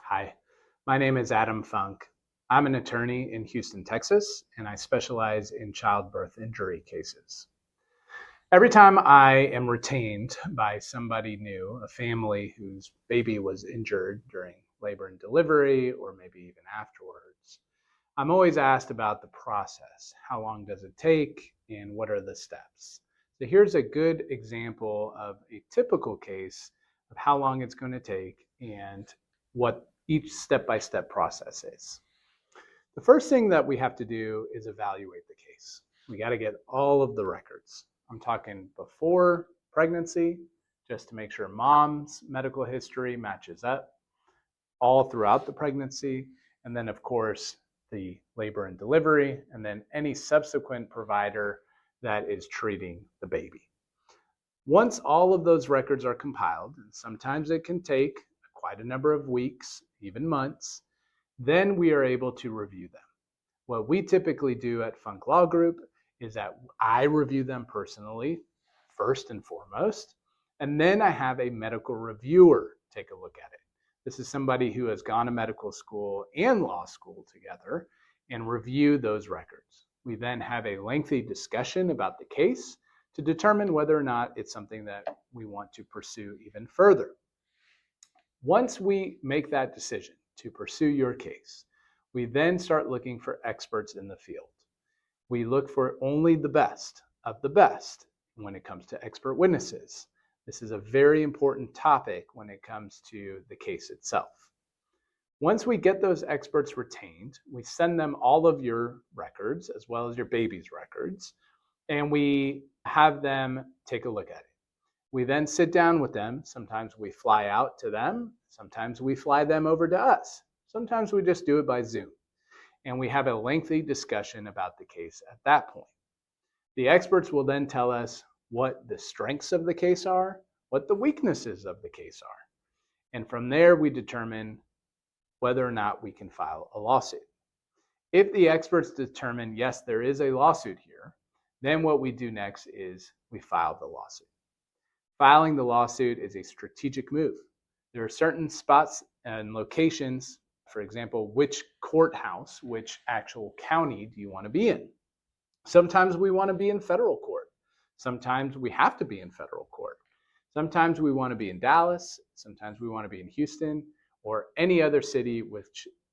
Hi, my name is Adam Funk. I'm an attorney in Houston, Texas, and I specialize in childbirth injury cases. Every time I am retained by somebody new, a family whose baby was injured during labor and delivery, or maybe even afterwards, I'm always asked about the process. How long does it take, and what are the steps? So here's a good example of a typical case of how long it's going to take and what each step-by-step process is. The first thing that we have to do is evaluate the case. We got to get all of the records. I'm talking before pregnancy, just to make sure mom's medical history matches up all throughout the pregnancy, and then of course the labor and delivery, and then any subsequent provider that is treating the baby. Once all of those records are compiled, and sometimes it can take quite a number of weeks, even months, then we are able to review them. What we typically do at Funk Law Group is that I review them personally, first and foremost, and then I have a medical reviewer take a look at it. This is somebody who has gone to medical school and law school together and review those records. We then have a lengthy discussion about the case to determine whether or not it's something that we want to pursue even further. Once we make that decision to pursue your case, we then start looking for experts in the field. We look for only the best of the best when it comes to expert witnesses. This is a very important topic when it comes to the case itself. Once we get those experts retained, we send them all of your records as well as your baby's records, and we have them take a look at it. We then sit down with them. Sometimes we fly out to them. Sometimes we fly them over to us. Sometimes we just do it by Zoom. And we have a lengthy discussion about the case at that point. The experts will then tell us what the strengths of the case are, what the weaknesses of the case are. And from there, we determine whether or not we can file a lawsuit. If the experts determine, yes, there is a lawsuit here, then what we do next is we file the lawsuit. Filing the lawsuit is a strategic move. There are certain spots and locations, for example, which courthouse, which actual county do you want to be in? Sometimes we want to be in federal court. Sometimes we have to be in federal court. Sometimes we want to be in Dallas. Sometimes we want to be in Houston or any other city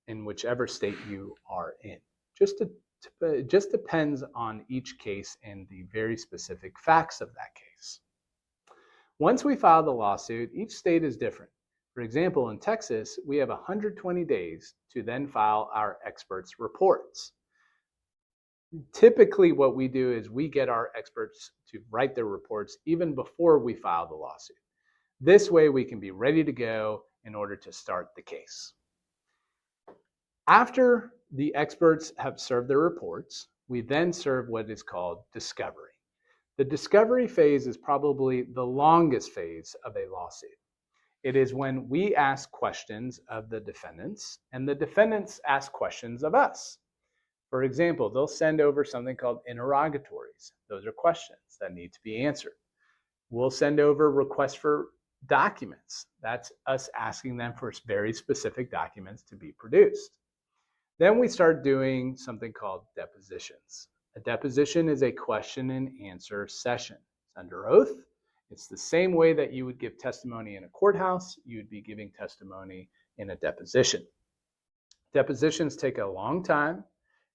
in whichever state you are in. It just depends on each case and the very specific facts of that case. Once we file the lawsuit, each state is different. For example, in Texas, we have 120 days to then file our experts' reports. Typically, what we do is we get our experts to write their reports even before we file the lawsuit. This way, we can be ready to go in order to start the case. After the experts have served their reports, we then serve what is called discovery. The discovery phase is probably the longest phase of a lawsuit. It is when we ask questions of the defendants and the defendants ask questions of us. For example, they'll send over something called interrogatories. Those are questions that need to be answered. We'll send over requests for documents. That's us asking them for very specific documents to be produced. Then we start doing something called depositions. A deposition is a question and answer session. It's under oath. It's the same way that you would give testimony in a courthouse, you would be giving testimony in a deposition. Depositions take a long time.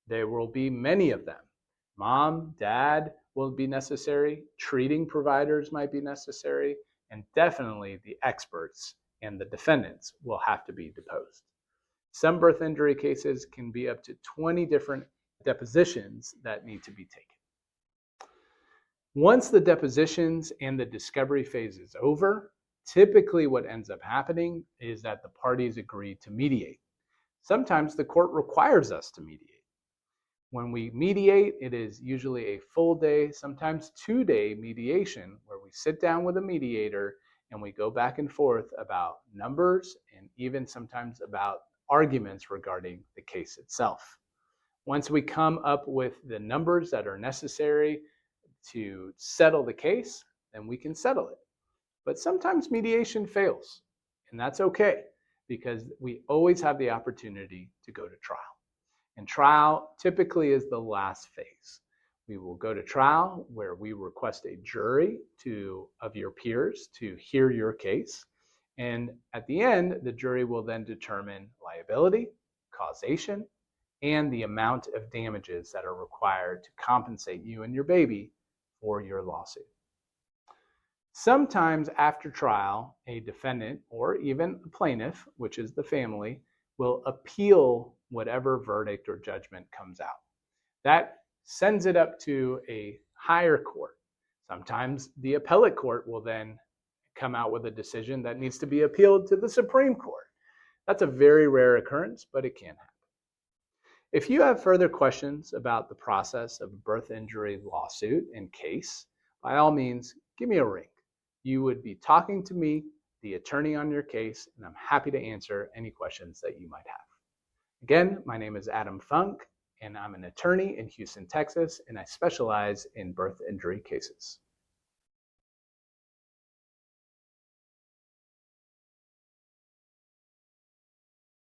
There will be many of them. Mom, dad will be necessary. Treating providers might be necessary. And definitely the experts and the defendants will have to be deposed. Some birth injury cases can be up to 20 different depositions that need to be taken. Once the depositions and the discovery phase is over, typically what ends up happening is that the parties agree to mediate. Sometimes the court requires us to mediate. When we mediate, it is usually a full day, sometimes 2-day mediation where we sit down with a mediator and we go back and forth about numbers and even sometimes about arguments regarding the case itself. Once we come up with the numbers that are necessary to settle the case, then we can settle it. But sometimes mediation fails, and that's okay. because we always have the opportunity to go to trial. And trial typically is the last phase. We will go to trial where we request a jury of your peers to hear your case. And at the end, the jury will then determine liability, causation, and the amount of damages that are required to compensate you and your baby for your lawsuit. Sometimes after trial, a defendant or even a plaintiff, which is the family, will appeal whatever verdict or judgment comes out. That sends it up to a higher court. Sometimes the appellate court will then come out with a decision that needs to be appealed to the Supreme Court. That's a very rare occurrence, but it can happen. If you have further questions about the process of a birth injury lawsuit and case, by all means, give me a ring. You would be talking to me, the attorney on your case, and I'm happy to answer any questions that you might have. Again, my name is Adam Funk, and I'm an attorney in Houston, Texas, and I specialize in birth injury cases.